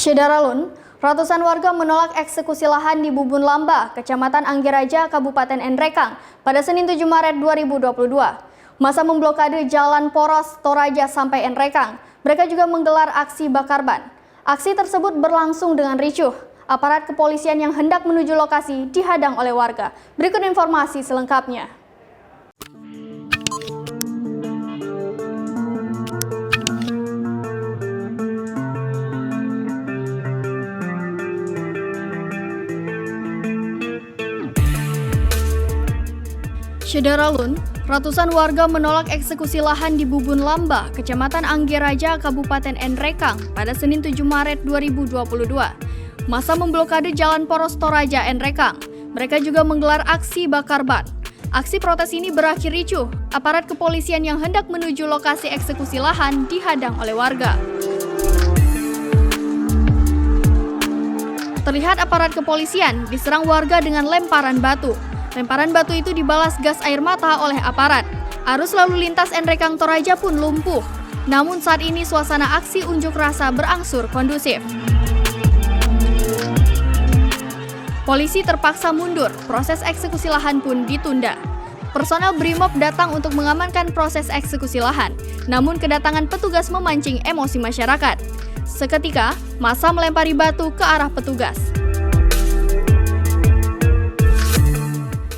Syedaralun, ratusan warga menolak eksekusi lahan di Bubun Lamba, Kecamatan Anggeraja, Kabupaten Nrekang pada Senin 7 Maret 2022. Masa memblokade jalan poros Toraja sampai Nrekang. Mereka juga menggelar aksi bakar ban. Aksi tersebut berlangsung dengan ricuh. Aparat kepolisian yang hendak menuju lokasi dihadang oleh warga. Berikut informasi selengkapnya. Syedaralun, ratusan warga menolak eksekusi lahan di Bubun Lamba, Kecamatan Anggeraja, Kabupaten Nrekang pada Senin 7 Maret 2022. Masa memblokade jalan poros Toraja Nrekang. Mereka juga menggelar aksi bakar ban. Aksi protes ini berakhir ricuh. Aparat kepolisian yang hendak menuju lokasi eksekusi lahan dihadang oleh warga. Terlihat aparat kepolisian diserang warga dengan lemparan batu. Lemparan batu itu dibalas gas air mata oleh aparat. Arus lalu lintas Nrekang Toraja pun lumpuh. Namun saat ini suasana aksi unjuk rasa berangsur kondusif. Polisi terpaksa mundur, proses eksekusi lahan pun ditunda. Personel Brimob datang untuk mengamankan proses eksekusi lahan. Namun kedatangan petugas memancing emosi masyarakat. Seketika, massa melempari batu ke arah petugas.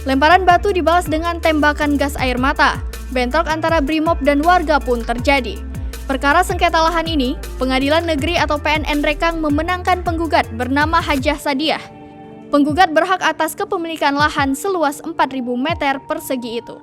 Lemparan batu dibalas dengan tembakan gas air mata. Bentrok antara Brimob dan warga pun terjadi. Perkara sengketa lahan ini, Pengadilan Negeri atau PN Nrekang memenangkan penggugat bernama Hajah Sadiah. Penggugat berhak atas kepemilikan lahan seluas 4.000 meter persegi itu.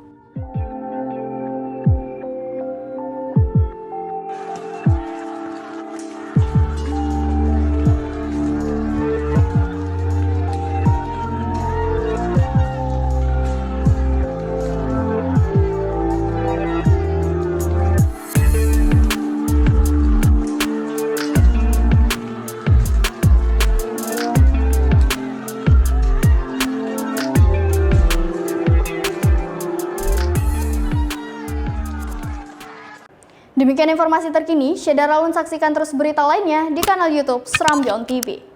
Demikian informasi terkini, Syedaralun saksikan terus berita lainnya di kanal YouTube Serambion TV.